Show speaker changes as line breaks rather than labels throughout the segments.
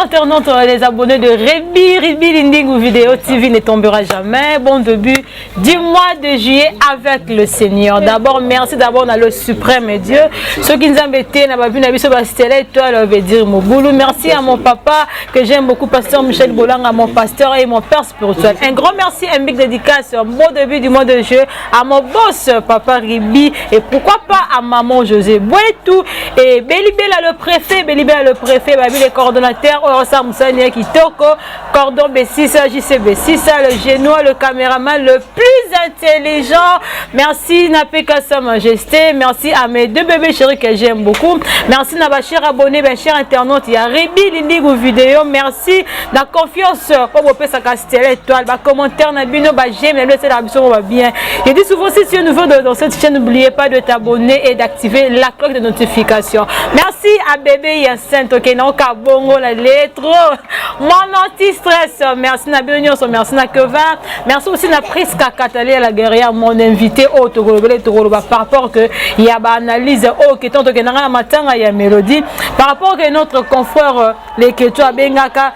internautes, les abonnés de Ribi Lindingu Vidéo TV ne tombera jamais. Bon début du mois de juillet avec le Seigneur. D'abord, merci d'abord à le suprême Dieu. Ceux qui nous ont embêtés, n'a pas vu Nabi Sobastelle, étoile, veut dire mon boulot. Merci à mon papa que j'aime beaucoup, pasteur Michel Bolang, à mon pasteur et mon père spirituel. Un grand merci, un big dédicace, un bon début du mois de juillet à mon boss, papa Ribi, et pourquoi pas à maman José Bouetou, et Belibela le préfet, les coordonnateurs, Orsa Moussania Kitoko, Cordon B6, JCB6, le génois, le caméraman le plus intelligent. Merci Napeka Sa Majesté, merci à mes deux bébés chéris que j'aime beaucoup. Merci à ma chère abonnée, mes chers internautes, il y a Ribi Lindigo Vidéo, merci la confiance pour vous faire sa castelle étoile, bah commentaire, Nabino, bah j'aime, c'est la mission, va bien. Je dis souvent, si tu es nouveau dans cette chaîne, n'oubliez pas de t'abonner et d'activer la cloche de notification. Merci à bébé Yacine, ok, non, Kabongo, la lettre, mon anti-stress, merci à Bionios, merci à Keva, merci aussi à Priska Katali, à la guerrière, mon invité, au par rapport que il y a une analyse, au qui est tant que n'a matin, il y a mélodie, par rapport que notre confrère, les Ketua Bengaka,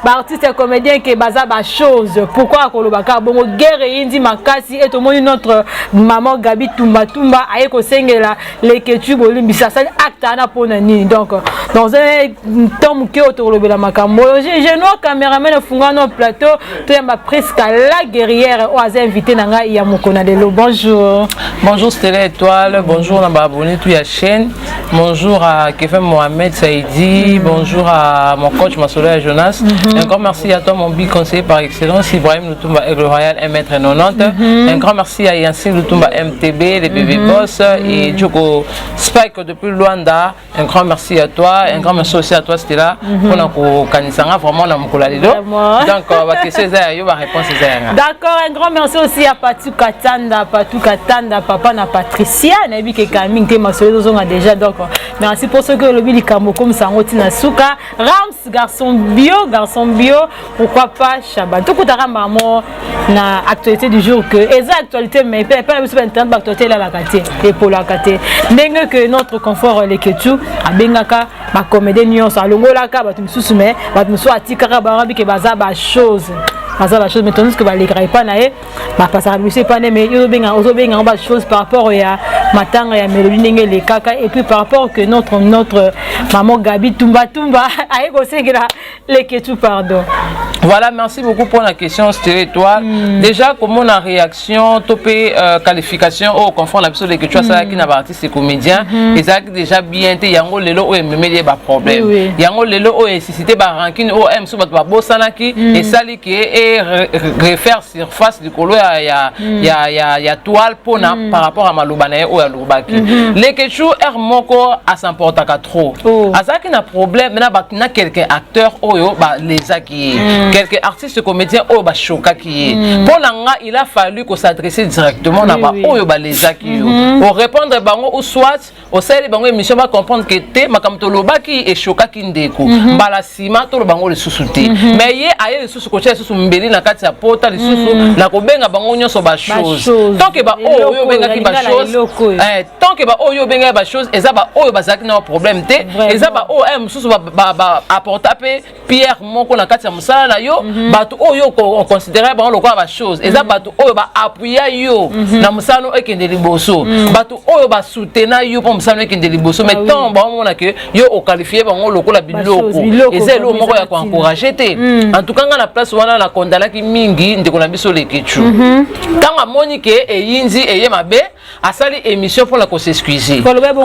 artiste et comédien qui est basé à chose. Pourquoi Kolobaka bon guerre et indi makasi et tout le monde notre maman Gabi Tumba aye ko sengela les ketu bolimbi ça acte na ponani donc dans un temps que autolobela makambo je no caméraman funga no plateau to yamba presque la guerrière aux invités nanga ya mokona de lo bonjour Stella Étoile bonjour na abonné tout ya chaîne bonjour à Kevin Mohamed Saïdi bonjour à mon coach Masola Jonas. Un grand merci à toi, mon big conseiller par excellence, Ibrahim Lutumba Aigle Royal 1m90. Un grand merci à Yancine Lutumba MTB, les bébés boss et Djoko Spike depuis Luanda. Un grand merci à toi. Un grand merci aussi à toi, Stella. On a Kanisanga, vraiment, la Mokolalido. Donc, on va question César, réponse César. D'accord, un grand merci aussi à Patou Katanda, papa na Patricia, Nabi Kekaming, Tema Soledo déjà. Donc, merci pour ce que le Billy Kamo comme ça, Rotina Souka, Rams, garçon bio, pourquoi pas Chabat. Tout le monde na actualité du jour que exact actualité mais pas le temps actualité là la quartier et pour la quartier. N'est que notre confort les Ketu à Bengaka ma comédie nuance à Longola ka ba tu me mais ba tu me soit atikara ba rabi que baza ba chose. Baza ba chose mais tandis que ba les grai pas naé ba passer à lui c'est pas mais yo benga ba chose par rapport à matanga ya mélodie ndenge les kaka et puis par rapport que notre maman Gabi Tumba aye ko sengela les Ketu pardon. Voilà, merci beaucoup pour la question, Stella Étoile. Déjà, comment la réaction, topé qualification au confond la personne que tu as ça qui n'a pas artiste et comédien, et ça déjà bien été yango lelo ou memeli ba problème. Yango lelo ou nécessité ba ranking ou m sous ba bosana qui et sali qui est refaire surface du colo ya toile pona par rapport à malubana ou à lubaki. Les ketchou er moko à s'emporter trop. À ça qui n'a problème, na quelqu'un acteur oyo ba les aki quelques artistes comédiens oh ba choka qui pour l'anga il a fallu qu'on s'adresser directement na ba oyo ba les aki pour répondre bango ou soit au sein bango émission va comprendre que te makamto lobaki et choka qui ndeko bala sima to bango le susouté mais yé aye le susu kocha susu mbeli na kati ya pota le susu na ko benga bango nyonso ba chose tant que ba oyo benga ki ba chose tant que ba oyo benga ba chose eza ba oyo ba zaki na problème te eza ba o m susu ba apporter Pierre moko na kati ya musala na yo batu oyo on considérait ba lokwa ba chose eza batu oyo ba appuyer yo na musala ekende liboso batu oyo ba soutenir yo pour musala ekende liboso mais tant ba mona que yo o qualifier bango lokola biloko eza lo moko ya ko encourager te en tout cas na place wana na kondala ki mingi ndeko na biso le kechu tanga monike e yinzi e ye mabe asali émission pour la ko s'excuser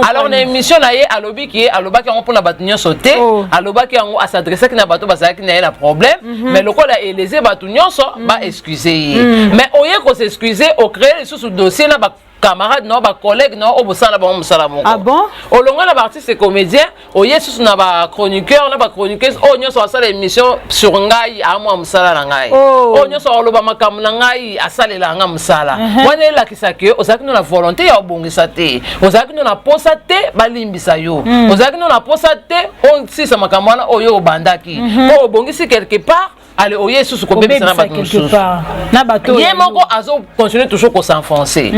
alors na émission na ye alobi ki alobaki on pour na batu nyonso te alobaki on s'adresser ki na batu bazaki na ye problème mais le kola eleze batu nyonso ba excuser mais oye ko s'excuser au créer sous dossier na ba camarade non ba collègue non au bosala ba musala moko ah bon au longa na artiste comédien oye sous na ba chroniqueur na ba chroniqueuse o nyonso asala émission sur ngai a moi musala na ngai o nyonso oloba makam na ngai asalela nga musala wana la kisake ozaki na volonté ya obongisa te ozaki na posa te balimbisa yo ozaki na posa te on si sa makamwana oyo obandaki o obongisi quelque part
allez oye sous ko bebisa na bato mususu
na bato
ye moko azo continuer toujours ko s'enfoncer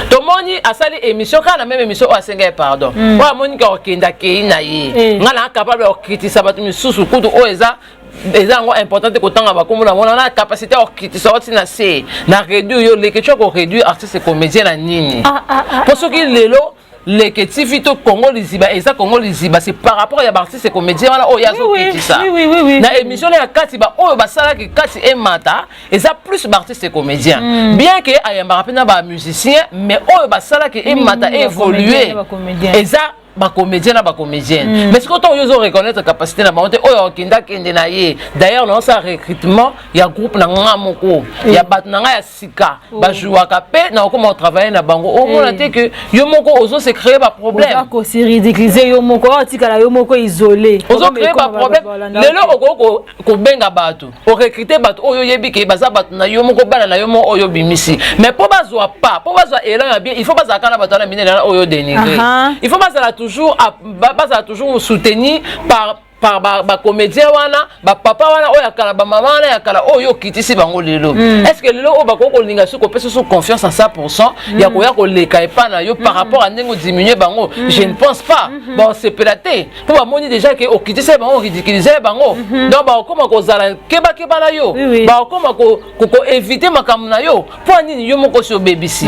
to moni asali émission kana même émission o asenga pardon wa moni ka okenda ke na ye ngala capable de critiquer bato mususu kutu o eza important ko tanga ba komona mona na capacité o critiquer wati na se na réduire yo le que tu ko réduire artiste comédien na nini pour ce qui lelo les que tivito Congo liziba et ça Congo liziba c'est par rapport à l'artiste et comédien voilà oh yazo qui ça
oui
na émission ya kati ba oh ba sala ki kati et mata et ça plus artiste et comédien bien que ayamba rapena ba musicien mais oh ba sala ki et mata évoluer et ça ba comédien na ba comédienne mais ce quand on ose reconnaître capacité na monter oh kinda kende na ye d'ailleurs non ça recrutement il y a groupe na ngamoko il y a batnanga ya sika ba jouaka pe na comment travailler na bango au moins te que yo moko ozo se créer ba problème
ko se ridiculiser yo moko tika yo moko isolé
ozo créer ba problème lelo okoko ko benga bato o recruter bato oyo yebi ke baza bato na yo moko bana na yo mo oyo bimisi mais po bazwa pas po bazwa elan ya bien il faut bazaka na bato na minela oyo dénigrer il faut bazala toujours soutenu par ba comédien wana ba papa wana oya kala ba maman wana ya kala oyo kitisi bango lelo est-ce que lelo o ba ko linga su ko pesa su confiance à 100% ya ko ya ko leka epa na yo par rapport à ndengo diminuer bango je ne pense pas bon c'est pelaté pour ba moni déjà que o kitisi bango ridiculiser bango donc ba ko ko zala keba na yo ba ko éviter makambo na yo pour nini yo moko so bebisi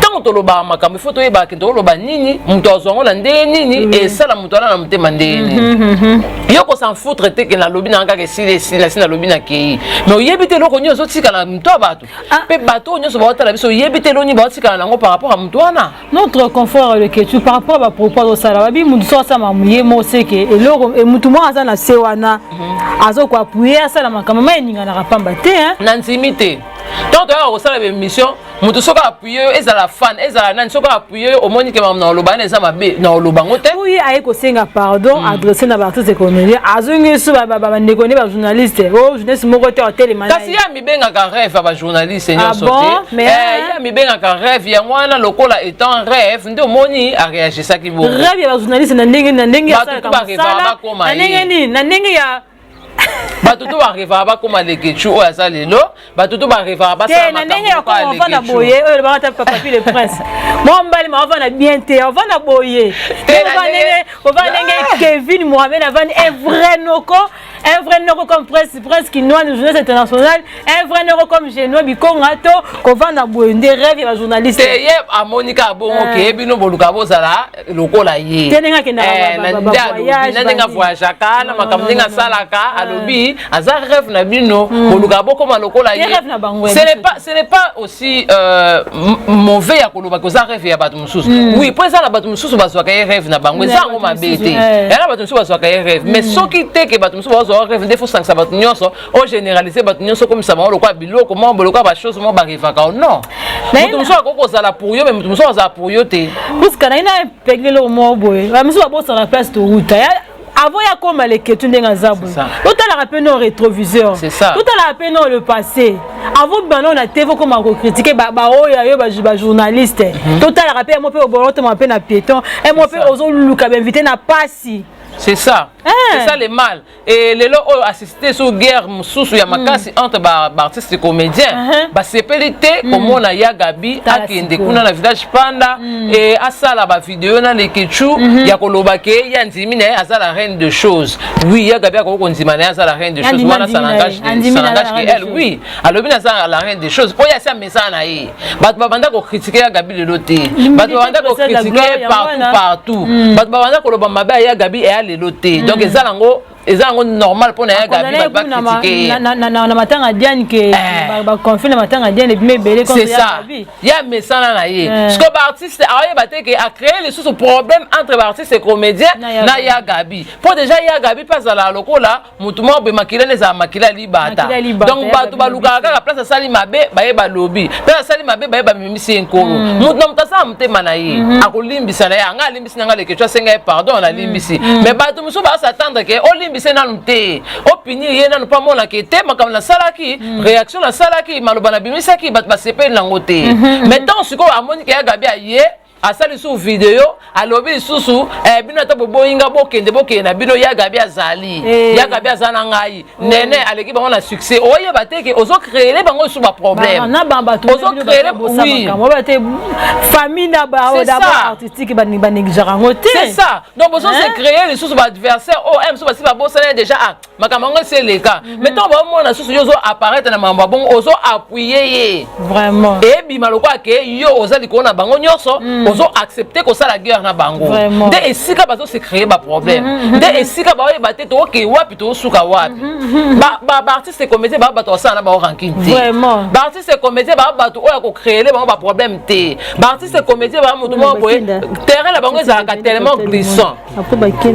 tant to loba makambo faut to yeba ke to loba nini muto azongo na ndenge nini et ça la muto na mutema ndenge yoko s'en foutre te que na lobby na ngaka si la lobby na kei mais yebite loko nyoso tika na mto bato pe bato nyoso ba otala biso yebite lo ni ba tika na ngo par rapport à mtwana
notre confort le que tu par rapport à propos au sala bi mutu so sa mamuye mo seke et loko et mutu mo aza na sewana azo ko appuyer ça la makama ma eninga na rapamba te hein
na intimité tant que au sala émission mutu soka appuyer ezala fan ezala nani soka appuyer au moni ke na loba na za mabe na loba ngote
oui aye ko senga pardon adresser na artiste comédien azungi su ba ndeko ne ba journaliste oh journaliste moko te hotel mana
kasi ya mibenga ka rêve ba journaliste nyoso te ya mibenga ka rêve ya mwana lokola étant rêve ndio moni a réagir ça ki bo
rêve ya ba journaliste na ndenge ya sala
kama sala
na ndenge ya
batutu ba rêve ba koma lekechu o ya salelo batutu ba rêve ba sala
na ndenge ya koma on va na boye oyo ba ta papi le prince moi mbali ma va na bien te on va na boye on va ndenge Kevin Mohamed avant un vrai noko comme presse qui noie de jeunesse internationale un vrai noko comme Genoa Bikongato qu'on va na boye des rêves ya journaliste
ye a Monica bongo ke bino boluka bozala lokola ye
tenenga ke na
voyage kana makambo ndinga salaka alobi aza rêve na bino boluka bokoma lokola ye ce n'est pas aussi mauvais ya koloba ko za rêve ya bato mususu oui pour ça la bato mususu bazwaka ye rêve na bango za ngo mabete ya bato mususu bazwaka ye rêve mais soki te ke bato mususu bazwaka rêve des fois ça bato nyonso o généraliser bato nyonso comme ça ba lokwa biloko mo boloko ba chose mo ba rêvaka non bato mususu ko za la pour yo mais bato mususu za pour yo te
parce que na ina peglelo mo boy ba mususu ba sa la place de route avant ya koma les questions ndenga zabu tout à la rappel nos rétroviseurs
c'est ça
tout à la rappel le passé avant ben on a TV comme on critiquer ba oya yo ba journaliste tout à la rappel mo pe oboloto mo pe na piéton et mo pe ozo luka ba invité na pasi
c'est ça c'est ça le mal et les lots assisté sur guerre mususu ya makasi entre ba artistes et comédiens ba sepelité comme on a ya Gabi akende kuna na village panda et asala ba vidéo na le kechu ya koloba ke ya ndimi na azala la reine de choses oui ya Gabi akoko ndima na azala la reine de choses wana ça n'engage que elle oui alobi na za la reine des choses po ya sa message na ye bato babanda ko critiquer ya Gabi le loté bato babanda ko critiquer partout bato babanda ko loba mabe ya Gabi et le loté donc ezango normal pour na Gabi ba critiquer
na matanga Diane que ba confie na matanga Diane et bien belé comme
ça ya mesana na ye parce que ba artiste a ba te que a créé les sous problème entre ba artiste et comédien na ya Gabi pour déjà ya Gabi pas à la lokola mutumo be makila les a makila libata donc ba to ba luka ka place sali mabe ba ye ba lobby place sali mabe ba ye ba mimisi enkoro mutu mutasa mutema na ye akolimbisa na ya nga limbisi nga le que tu senga pardon na limbisi mais ba to muso ba s'attendre que bise na nute opinion ye na pas mona ke te makam na salaki réaction na salaki maloba na bimisaki bat ba sepel na ngote maintenant siko amoni ke ya Gabi ye asali sous vidéo alobi susu bino ta boyinga bokende na bino yaga bia zali yaga bia zana ngai nene aleki bango na succès oye bateke ozo créer bango sous ba problème
na bamba to
ozo créer oui
famille na ba d'abord artistique ba négligera ngote
c'est ça donc ozo se créer les sous ba adversaire aime sous ba si ba bossana déjà makamango c'est le cas mettons ba mona sous yozo apparaître na mamba bon ozo appuyer
vraiment
et bimaloko ke yo ozali ko na bango nyoso ozo accepter ko sala guerre na bango de esika bazo se créer ba problème de esika ba oyeba te to ke wapi to suka wapi ba artiste comédien ba bato sana ba ranking te
vraiment
ba artiste comédien ba bato oya ko créer bango ba problème te ba artiste comédien ba mutu mo boye terrain la bango ezalaka tellement glissant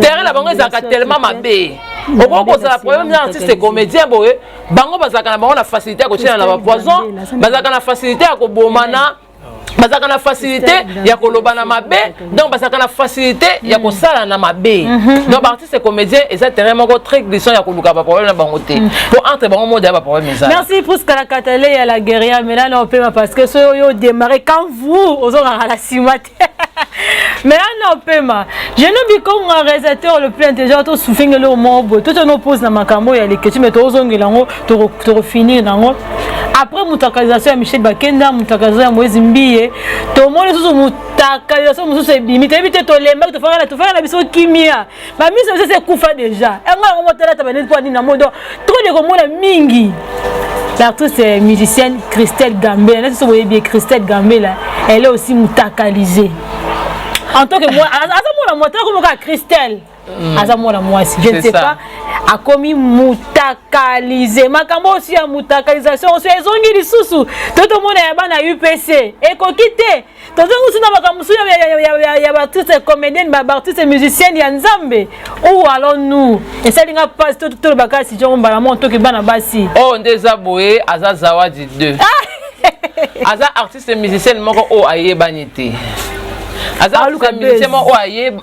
terrain la bango ezalaka tellement mabe okoko za problème na artiste comédien boye bango bazaka na bango na facilité ko tina na ba poison bazaka na facilité ko bomana bazaka na facilité ya koloba na mabe donc bazaka na facilité ya kosala na mabe donc artiste comédien eza terrain moko très glissant ya koluka ba problème na bango te pour entre bango mode ya ba problème eza.
Merci pour ce que la Catalé et la guerrière mais là on peut parce que ce yo démarrer quand vous ozora la simate mais là non pema je ne dis comme un réalisateur le plus intelligent to souffrir le mobo tout on oppose na makambo ya leketi mais to ozongela ngo to finir nango après mutakalisation ya Michel Bakenda mutakalisation ya Moïse Mbiye to moni susu mutakalisation musu ebimi te to lemba to fanga na biso kimia ba miso c'est kufa déjà enga ngo motela tabane pour ni na modo trop de komona mingi. L'artiste musicienne Christelle Gambé, là, si vous voyez bien Christelle Gambé là, elle est aussi mutakalisée. En tant que moi, à moi, comment Christelle, à moi je ne sais pas, a commis mutakalisé. Ma camo aussi a mutakalisation, c'est zongi di sousou. Tout le monde est ban à UPC. Et qu'on quitte. Tout le monde il y a artistes comédiennes, artistes musiciennes, il y a Nzambe. Où allons-nous? Et ça, il n'y a pas tout le bagage si on va la monter que ban basi.
Oh, on désaboué, Aza Zawadi 2. Aza artiste musicienne, moko o aye banité. Aza musicien mo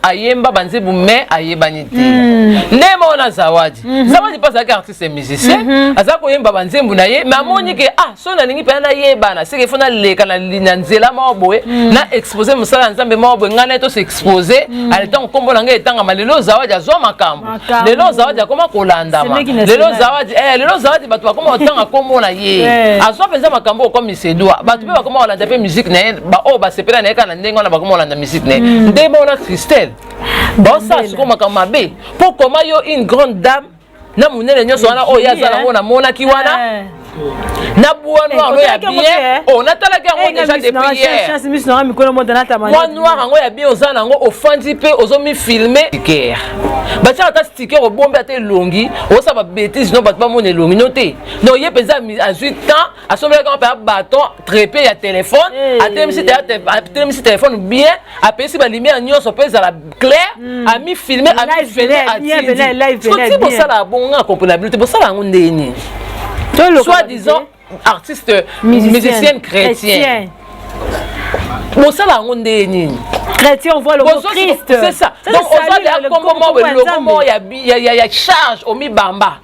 ayemba banzebu mais ayebanité. Nemo na Zawadi. Zawadi pas que artiste musicien. Aza ko yemba banzebu na ye mais amoni ke so na ningi pe na yebana c'est que fona leka na linanzela mo boye na exposer musala nzambe mo boye ngana to s'exposer ale temps kombo na ngai etanga malelo Zawadi azwa makambo. Lelo Zawadi akoma kolanda ma. Lelo Zawadi batu bakoma otanga kombo na ye. Azwa penza makambo comme Misedwa. Batu be bakoma olanda pe musique na ye ba o ba sepela na yeka na ndengo na bakoma olanda musique ne demona Christelle bon ça c'est comme mabe pour comment yo une grande dame na munene nyoso wana o yazala ngona mona ki wana na buwa noir ya bien on atala ki ngo déjà depuis hier chance mis na mikolo mo dana tamani moi noir ngo ya bien ozana ngo ofandi pe ozomi filmer sticker ba tia ta sticker o bombe ate longi o sa ba bêtise no ba ba mona longi noté no ye pesa à 8 ans a sommer quand pa bâton trépé ya téléphone a mis téléphone bien a pesi ba lumière nyoso pesa la clair a mi filmer a mi filmer a live c'est pour ça la bonga comprenabilité pour ça la ngondeni soi-disant artiste musicienne chrétien. Bon ça la ngondeni.
Chrétien on voit le mot Christ.
C'est ça. Donc on va le comment il y a charge au mi bamba.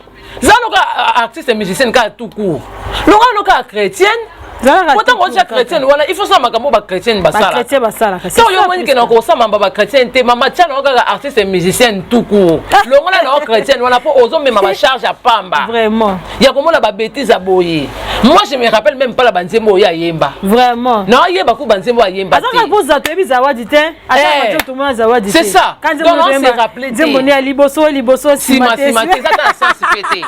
Ça le artiste musicienne ka tout court. Le cas chrétienne autant on dit chrétienne voilà il faut ça makambo ba chrétienne basala. Ba chrétien basala. So yo moni ke na ko ça mamba ba chrétienne te mama tia no ka artiste musicienne tout court. Le ngona na chrétienne voilà pour ozo même ma charge à pamba. Vraiment. Il y a comment la ba bêtise à boyer. Moi je me rappelle même pas la banzembo ya yemba. Vraiment. Non yemba ku banzembo ya yemba. Azaka pour ça te bi zawadi te. Ata tout le monde zawadi. C'est ça. Quand on se rappelle te. Zemboni ya liboso simate ça ta sens pété.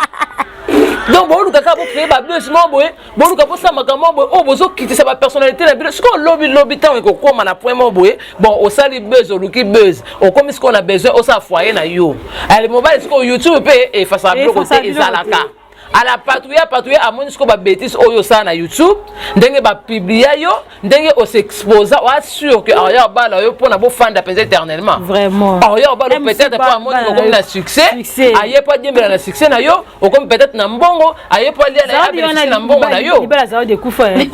Donc bon luka ka bo créer ba buzz mo boye bon luka po sa makambo boye o bozo quitter sa personnalité na bilo ce qu'on lobby temps ko koma na point mo boye bon au sali buzz au luki buzz au comme ce qu'on a besoin au sa foyer na yo ale mobile ce qu'on YouTube pe et face à bloc côté ezalaka à la patrouille à mon ce qu'on va bêtise oyo ça na YouTube ndenge ba publier yo ndenge on s'exposer on sûr que ya ba la yo pour na bo fan d'appel éternellement vraiment ya ba peut-être pour mon comme la succès aye pas dire la succès na yo ou comme peut-être na mbongo aye pas dire la na mbongo na yo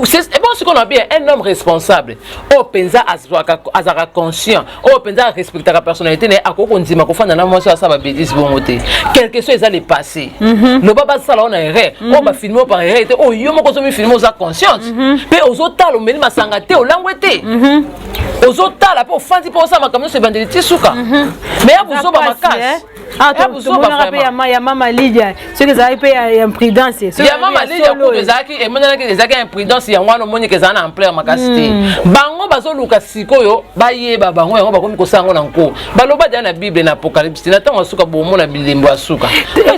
c'est bon pense qu'on a bien un homme responsable au penza azaka conscient au penza respecter la personnalité ne akoko ndima ko fanda na moi ça va bêtise bon côté quelque chose les passé le baba ça là on a erreur on va filmer par erreur oh yo moko so mi filmer aux conscience pe aux autres le meni masanga te o langwete aux autres là pour fandi pour ça makamno se bandeli tisuka mais ya buzo ba makasi
ah tout le monde a mama Lydia ce que ça a été imprudence
il y a mama Lydia ko bezaki et maintenant que les a imprudence ya ngwana moni ke za na ampleur makasite bango bazo luka sikoyo bayeba bango yango bakomi ko sango na nko baloba dia na Bible na Apocalypse na tango suka bomo na bilembo asuka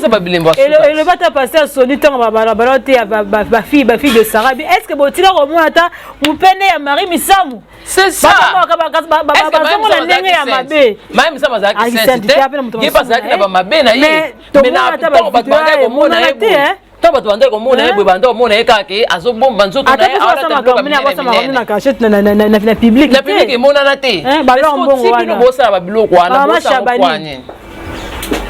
ça ba bilembo asuka
et le bata pasteur soni tango ba te ba fille de Sarah est-ce que botila ko mona ta mupene ya Marie Misamu
c'est ça même ça mazaki c'est na ba mabe na ye mais na to ba banda ko mona ye to ba banda ko mona ye banda mona ye kake azo bomba nzoto na ye
ala na public
na public mona na te
ba lo mbongo wana
bo sa ba biloko wana bo sa kwani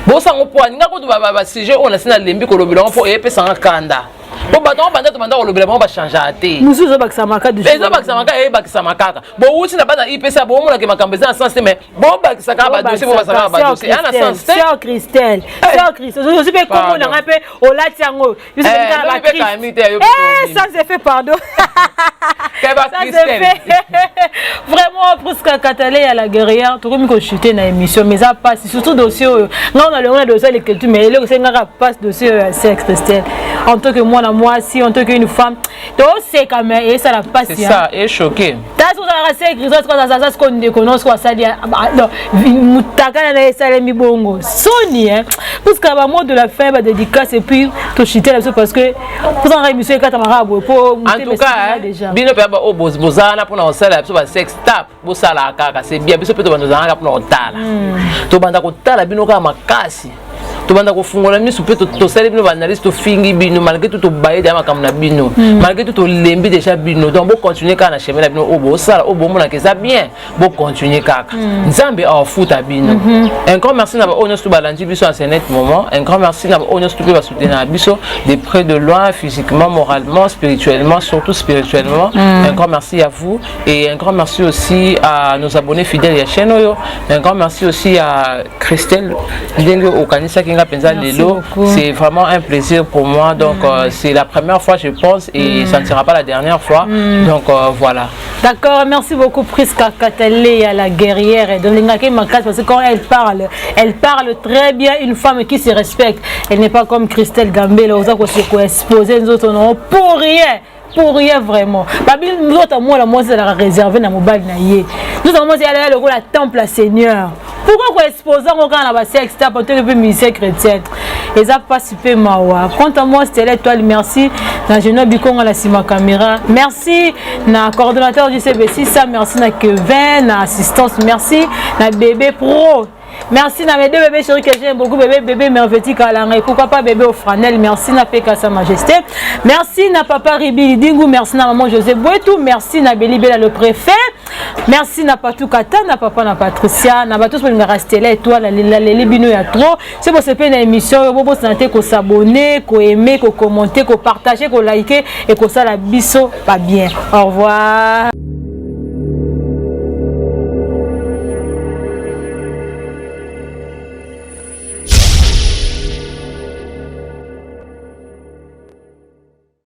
bo sa ngopwani ngako to ba sujet on a sina lembi ko lobelo po e pesa ngakanda bo bato banda to banda ko lobelo ba changer ate
musu zo baksamaka du
zo baksamaka e baksamaka bo uti na bana ipesa bo mona ke makambeza na sens mais bo baksamaka ba dossier bo baksamaka ba dossier ana sens
sœur Christelle je suis comme on a fait au latiango je suis la crise ça c'est fait pardon vraiment presque catalé à la guerrière tout comme que chuter na émission mais ça passe surtout dossier non on a le dossier l'écriture mais le c'est ngara passe dossier sœur Christelle en tant que moi si en tant qu'une femme donc c'est quand même et ça la passe
c'est ça et choqué
t'as sur la sœur Christelle ça ce qu'on déconne quoi ça dit non mutaka na ça les mibongo soni hein parce qu'à un moment de la fin va dédicace et puis tout chuter là parce que pour en émission quand marabout pour
en tout cas bino pe ba obozana pour na sala so ba sex tap bo sala kaka c'est bien biso pe to bando zanga pour na tala to banda ko tala bino ka makasi to banda ko fungola misu pe to sala bino ba analyse to fingi bino malgré tout to baye da makam na bino malgré tout to lembi déjà bino donc bo continuer ka na chemin na bino obo sala obo mona ke ça bien bo continuer kaka nzambe a futa bino un grand merci na ba onos to balandi biso en ce net moment un grand merci na ba onos to pe ba soutenir biso de près de loin physiquement moralement spirituellement surtout spirituellement un grand merci à vous et un grand merci aussi à nos abonnés fidèles à chaîne Oyo. Un grand merci aussi à Christelle Dengue au Kanisa Kinga Penza Lelo. C'est vraiment un plaisir pour moi. Donc c'est la première fois je pense et ça ne sera pas la dernière fois. Donc voilà.
D'accord, merci beaucoup Priska Katale à la guerrière et Dominique Makas parce que quand elle parle très bien une femme qui se respecte. Elle n'est pas comme Christelle Gambé, aux autres qui exposer nous autres non pour rien vraiment. Nous autres moi la moi c'est la réserver dans mobile na yé. Nous avons dit aller le rôle à temple à Seigneur. Pourquoi qu'on exposer on quand la sexe tap en tant que ministère chrétien. Et ça pas super mawa. Quant à moi c'était l'étoile merci na Genoa Bikonga la Sima caméra. Merci na coordonnateur du CB6 ça merci na Kevin na assistance merci na bébé pro. Merci na mes deux bébés chéris que j'aime beaucoup bébé merveilleux Kalanga et pourquoi pas bébé au Franel merci na Peka sa majesté merci na papa Ribi Dingu merci na maman José Bouetou merci na Belibela le préfet merci na Patou Kata na papa na Patricia na batos pour nous rester là et toi la bino ya trop c'est pour se faire une émission bobo santé ko s'abonner ko aimer ko commenter ko partager ko liker et ko ça la biso pas bien au revoir.